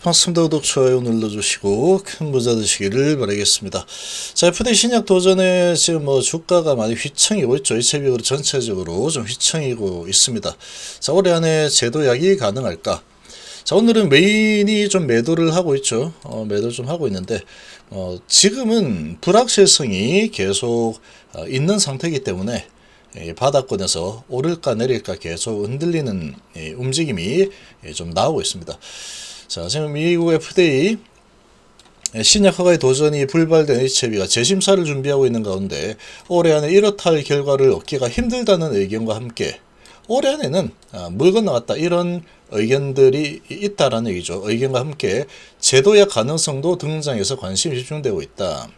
반갑습니다. 구독, 좋아요 눌러주시고 큰 부자 되시기를 바라겠습니다. 자, FDA 신약 도전에 지금 주가가 많이 휘청이고 있죠. HB으로 전체적으로 좀 휘청이고 있습니다. 자, 올해 안에 제도약이 가능할까? 자, 오늘은 메인이 좀 매도를 하고 있죠. 매도 좀 하고 있는데, 지금은 불확실성이 계속 있는 상태이기 때문에 바닥권에서 오를까 내릴까 계속 흔들리는 움직임이 좀 나오고 있습니다. 자, 지금 미국 FDA 신약 허가의 도전이 불발된 HB가 재심사를 준비하고 있는 가운데 올해 안에 이렇다 할 결과를 얻기가 힘들다는 의견과 함께 올해 안에는 물 건너갔다 이런 의견들이 있다라는 얘기죠. 의견과 함께 제도약 가능성도 등장해서 관심이 집중되고 있다.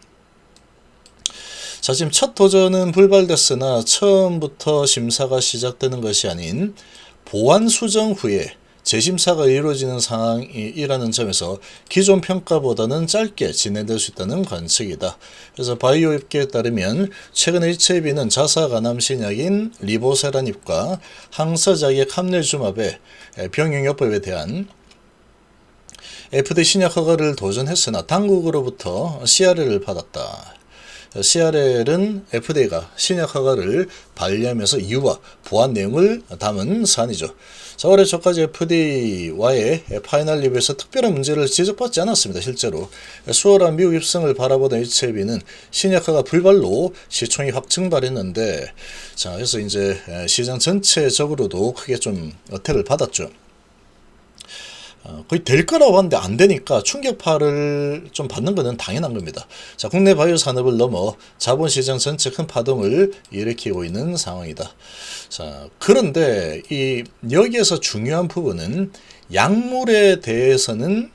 자, 지금 첫 도전은 불발됐으나 처음부터 심사가 시작되는 것이 아닌 보완 수정 후에 재심사가 이루어지는 상황이라는 점에서 기존 평가보다는 짧게 진행될 수 있다는 관측이다. 그래서 바이오업계에 따르면 최근 HIV는 자사 간암 신약인 리보세라닙과 항서작의 함ler주맙의 병용요법에 대한 FDA 신약 허가를 도전했으나 당국으로부터 CRL을 받았다. CRL은 FDA가 신약 허가를 반려하면서 이유와 보완 내용을 담은 사안이죠. 자, 올해 초까지 FDA와의 파이널 리뷰에서 특별한 문제를 지적받지 않았습니다. 실제로 수월한 미국 입성을 바라보던 HIV는 신약 허가 불발로 시총이 확 증발했는데, 자, 그래서 이제 시장 전체적으로도 크게 좀 어택을 받았죠. 거의 될 거라고 하는데 안 되니까 충격파를 좀 받는 것은 당연한 겁니다. 자, 국내 바이오 산업을 넘어 자본시장 전체 큰 파동을 일으키고 있는 상황이다. 자, 그런데 여기에서 중요한 부분은 약물에 대해서는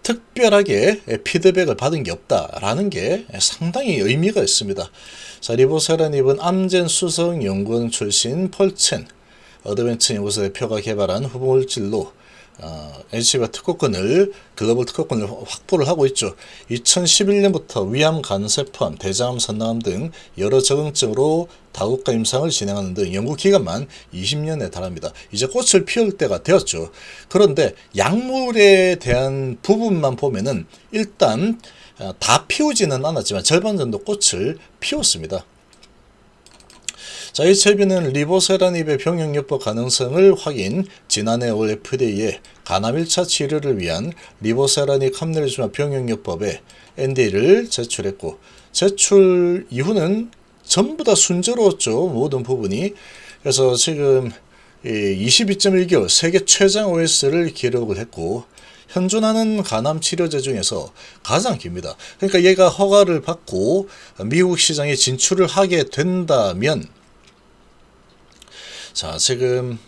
특별하게 피드백을 받은 게 없다라는 게 상당히 의미가 있습니다. 자, 리보세라닙은 암젠 수석 연구원 출신 펄첸 어드벤처 연구소 대표가 개발한 후보물질로 HIV가 글로벌 특허권을 확보를 하고 있죠. 2011년부터 위암, 간세 포함, 대장암, 선낭암 등 여러 적응증으로 다국가 임상을 진행하는 등 연구 기간만 20년에 달합니다. 이제 꽃을 피울 때가 되었죠. 그런데 약물에 대한 부분만 보면은 일단 다 피우지는 않았지만 절반 정도 꽃을 피웠습니다. 자, HIV는 리보세라닙의 병용요법 가능성을 확인, 지난해 올 FDA에 간암 1차 치료를 위한 리보세라닙 함ler주맙 병용요법에 NDA를 제출했고, 제출 이후는 전부 다 순조로웠죠. 모든 부분이. 그래서 지금 22.1개월 세계 최장 OS를 기록을 했고, 현존하는 간암 치료제 중에서 가장 깁니다. 그러니까 얘가 허가를 받고 미국 시장에 진출을 하게 된다면, 자, 지금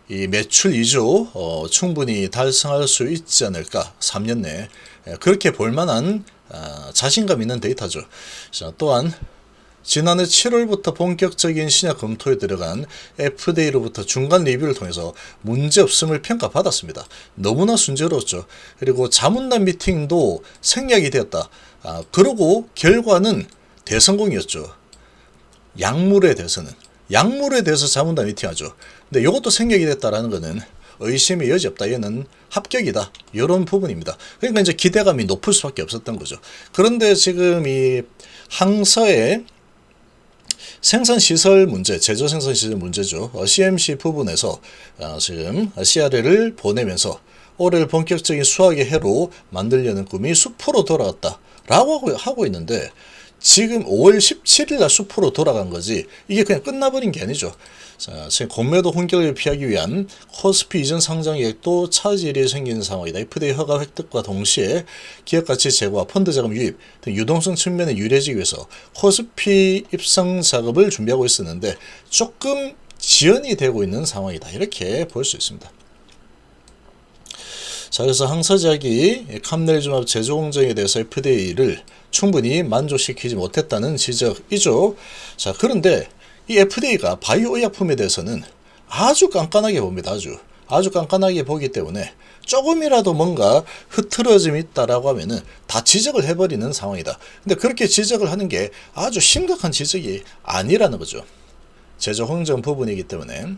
이 매출 2조 충분히 달성할 수 있지 않을까. 3년 내에 그렇게 볼만한 자신감 있는 데이터죠. 자, 또한 지난해 7월부터 본격적인 신약 검토에 들어간 FDA로부터 중간 리뷰를 통해서 문제없음을 평가받았습니다. 너무나 순조로웠죠. 그리고 자문단 미팅도 생략이 되었다. 그러고 결과는 대성공이었죠. 약물에 대해서 자문단 미팅하죠. 근데 이것도 생략이 됐다라는 것은 의심의 여지 없다. 얘는 합격이다. 이런 부분입니다. 그러니까 이제 기대감이 높을 수밖에 없었던 거죠. 그런데 지금 이 항서의 생산시설 문제, 제조 생산시설 문제죠. CMC 부분에서 지금 CRL을 보내면서 올해를 본격적인 수학의 해로 만들려는 꿈이 수포로 돌아왔다. 라고 하고 있는데, 지금 5월 17일 날 수포로 돌아간 거지 이게 그냥 끝나버린 게 아니죠. 자, 지금 공매도 혼격을 피하기 위한 코스피 이전 상장 계획도 차질이 생기는 상황이다. FDA 허가 획득과 동시에 기업 가치 제고와 펀드 자금 유입 등 유동성 측면에 유리해지기 위해서 코스피 입성 작업을 준비하고 있었는데 조금 지연이 되고 있는 상황이다. 이렇게 볼 수 있습니다. 자, 그래서 항서작이 함ler주맙 제조 공정에 대해서 FDA를 충분히 만족시키지 못했다는 지적이죠. 자, 그런데 이 FDA가 바이오 의약품에 대해서는 아주 깐깐하게 봅니다. 아주 깐깐하게 보기 때문에 조금이라도 뭔가 흐트러짐이 있다라고 하면은 다 지적을 해버리는 상황이다. 근데 그렇게 지적을 하는 게 아주 심각한 지적이 아니라는 거죠. 제조 공정 부분이기 때문에.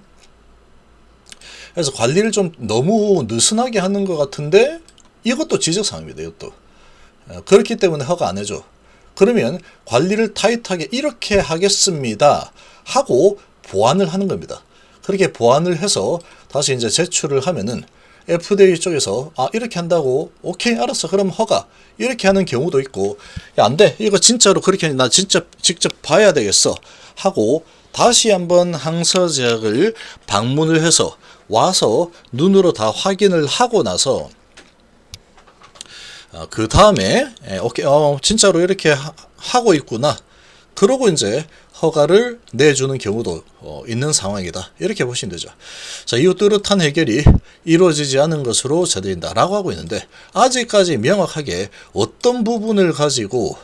그래서 관리를 좀 너무 느슨하게 하는 것 같은데 이것도 지적사항입니다. 이것도. 그렇기 때문에 허가 안 해줘. 그러면 관리를 타이트하게 이렇게 하겠습니다 하고 보완을 하는 겁니다. 그렇게 보완을 해서 다시 이제 제출을 하면은 FDA 쪽에서 이렇게 한다고 오케이 알았어 그럼 허가 이렇게 하는 경우도 있고 야, 안 돼 이거 진짜로 그렇게 나 진짜 직접 봐야 되겠어 하고 다시 한번 항서제약을 방문을 해서 와서 눈으로 다 확인을 하고 나서 그 다음에 오케이 진짜로 이렇게 하고 있구나 그러고 이제 허가를 내주는 경우도 있는 상황이다 이렇게 보시면 되죠. 자, 이후 뚜렷한 해결이 이루어지지 않은 것으로 전해진다라고 하고 있는데 아직까지 명확하게 어떤 부분을 가지고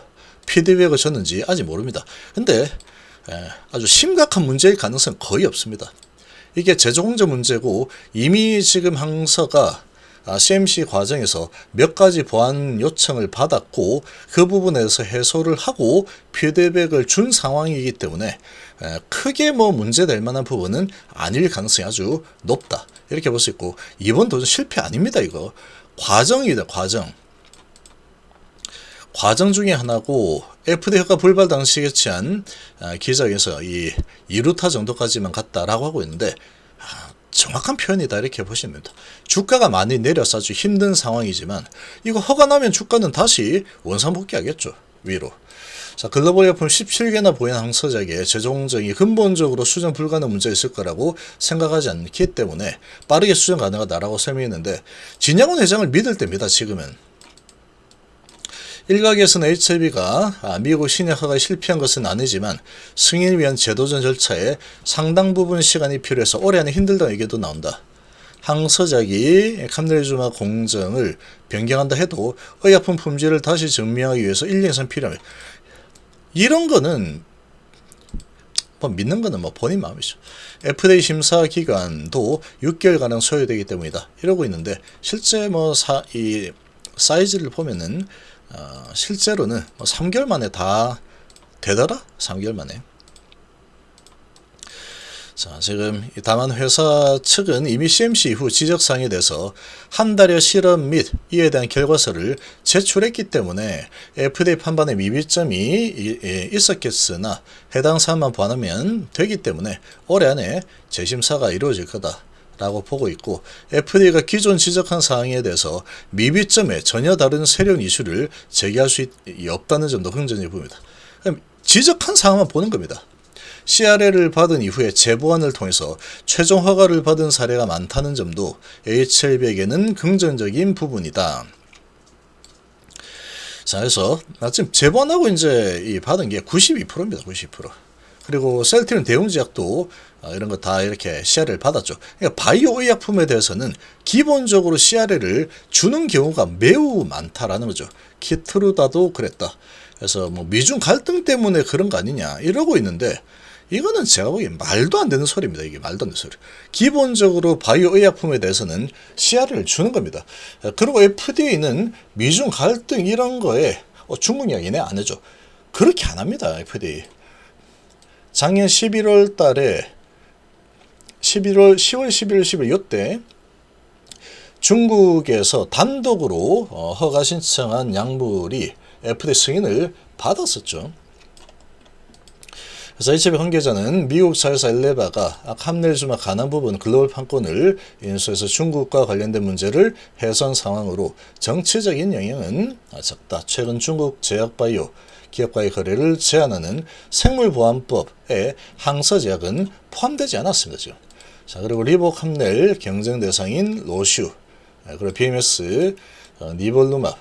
피드백을 줬는지 아직 모릅니다. 근데 아주 심각한 문제일 가능성은 거의 없습니다. 이게 제조공제 문제고 이미 지금 항서가 CMC 과정에서 몇 가지 보완 요청을 받았고 그 부분에서 해소를 하고 피드백을 준 상황이기 때문에 크게 뭐 문제될 만한 부분은 아닐 가능성이 아주 높다 이렇게 볼 수 있고 이번 도전 실패 아닙니다. 이거 과정이다. 과정 중에 하나고 FDA 허가 불발 당시에 취한 기자에서 이 2루타 정도까지만 갔다라고 하고 있는데 정확한 표현이다 이렇게 보시면 됩니다. 주가가 많이 내려서 아주 힘든 상황이지만 이거 허가 나면 주가는 다시 원상복귀하겠죠. 위로. 자, 글로벌 약품 17개나 보인 항서제약의 제조 공정이 근본적으로 수정 불가능 문제가 있을 거라고 생각하지 않기 때문에 빠르게 수정 가능하다라고 설명했는데 진양훈 회장을 믿을 때입니다. 지금은. 일각에서는 HLB가 미국 신약 허가에 실패한 것은 아니지만 승인을 위한 제도전 절차에 상당 부분 시간이 필요해서 올해 안에 힘들다는 얘기도 나온다. 항서작이 캄넬주마 공정을 변경한다 해도 의약품 품질을 다시 증명하기 위해서 1년 이상 필요합니다. 이런 거는 믿는 거는 본인 마음이죠. FDA 심사 기간도 6개월가량 소요되기 때문이다. 이러고 있는데 실제 이 사이즈를 보면은 실제로는 3개월 만에 다 되더라? 3개월 만에. 자, 지금 다만 회사 측은 이미 CMC 이후 지적사항에 대해서 한 달여 실험 및 이에 대한 결과서를 제출했기 때문에 FDA 판단에 미비점이 있었겠으나 해당 사항만 보완하면 되기 때문에 올해 안에 재심사가 이루어질 거다. 라고 보고 있고 FDA가 기존 지적한 사항에 대해서 미비점에 전혀 다른 새로운 이슈를 제기할 수 없다는 점도 긍정적으로 보입니다. 지적한 사항만 보는 겁니다. CRL을 받은 이후에 재보완을 통해서 최종 허가를 받은 사례가 많다는 점도 HLB에게는 긍정적인 부분이다. 자, 그래서 지금 재보완하고 이제 받은 게 92%입니다. 90%. 그리고 셀트리온 대웅제약도 이런 거 다 이렇게 CRL을 받았죠. 그러니까 바이오 의약품에 대해서는 기본적으로 CRL을 주는 경우가 매우 많다라는 거죠. 키트루다도 그랬다. 그래서 미중 갈등 때문에 그런 거 아니냐 이러고 있는데 이거는 제가 보기엔 말도 안 되는 소리입니다. 이게 말도 안 되는 소리. 기본적으로 바이오 의약품에 대해서는 CRL을 주는 겁니다. 그리고 FDA는 미중 갈등 이런 거에 중국 이야기네 안 해줘. 그렇게 안 합니다. FDA. 작년 11월 달에 10월, 11월, 12월 요때 중국에서 단독으로 허가 신청한 약물이 FDA 승인을 받았었죠. 그래서 HLB 관계자는 미국 자회사 엘레바가 캄넬주마 가난 부분 글로벌 판권을 인수해서 중국과 관련된 문제를 해소한 상황으로 정치적인 영향은 적다. 최근 중국 제약바이오 기업과의 거래를 제한하는 생물보안법에 항서제약은 포함되지 않았습니다. 지금. 자, 그리고 리보캄넬 경쟁 대상인 로슈, 그리고 BMS, 니볼루맙,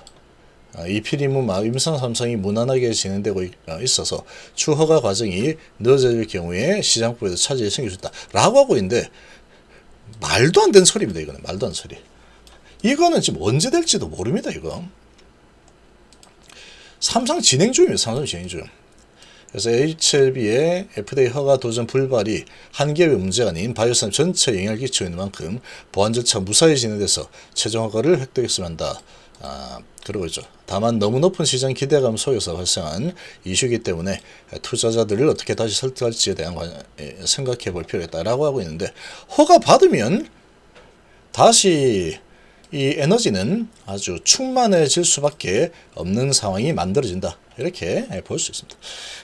이피리무맙 임상 3상이 무난하게 진행되고 있어서 추허가 과정이 늦어질 경우에 시장법에도 차질이 생길 수 있다. 라고 하고 있는데 말도 안 되는 소리입니다. 이거는 말도 안 되는 소리. 이거는 지금 언제 될지도 모릅니다. 이거. 삼상 진행 중입니다. 삼상 진행 중. 그래서 HLB의 FDA 허가 도전 불발이 한 기업의 문제가 아닌 바이오산 전체에 영향을 끼치고 있는 만큼 보안 절차가 무사히 진행돼서 최종 허가를 획득했으면 한다. 그러고 있죠. 다만 너무 높은 시장 기대감 속에서 발생한 이슈이기 때문에 투자자들을 어떻게 다시 설득할지에 대한 생각해 볼 필요가 있다라고 하고 있는데 허가 받으면 다시 이 에너지는 아주 충만해질 수밖에 없는 상황이 만들어진다. 이렇게 볼 수 있습니다.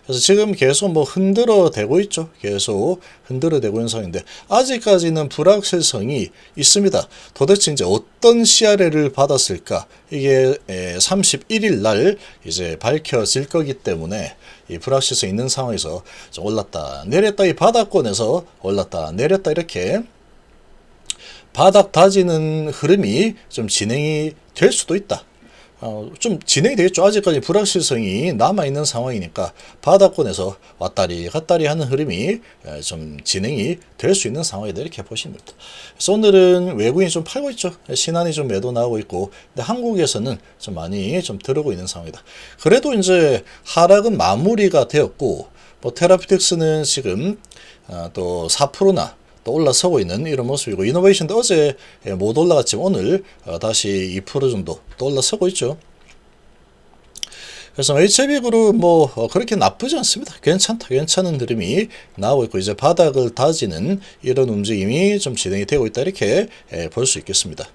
그래서 지금 계속 뭐 흔들어 대고 있죠. 계속 흔들어 대고 있는 상황인데 아직까지는 불확실성이 있습니다. 도대체 이제 어떤 CRL을 받았을까? 이게 31일 날 이제 밝혀질 거기 때문에 이 불확실성 있는 상황에서 좀 올랐다 내렸다, 이 바닥권에서 올랐다 내렸다 이렇게 바닥 다지는 흐름이 좀 진행이 될 수도 있다. 좀 진행이 되겠죠. 아직까지 불확실성이 남아있는 상황이니까 바닥권에서 왔다리 갔다리 하는 흐름이 좀 진행이 될 수 있는 상황이다. 이렇게 보시면 됩니다. 그래서 오늘은 외국인이 좀 팔고 있죠. 신한이 좀 매도 나오고 있고, 근데 한국에서는 좀 많이 좀 들어오고 있는 상황이다. 그래도 이제 하락은 마무리가 되었고, 뭐 테라피틱스는 지금 또 4%나 또 올라서고 있는 이런 모습이고, 이노베이션도 어제 못 올라갔지만 오늘 다시 2% 정도 또 올라서고 있죠. 그래서 HLB그룹 뭐 그렇게 나쁘지 않습니다. 괜찮다, 괜찮은 흐름이 나오고 있고, 이제 바닥을 다지는 이런 움직임이 좀 진행이 되고 있다, 이렇게 볼 수 있겠습니다.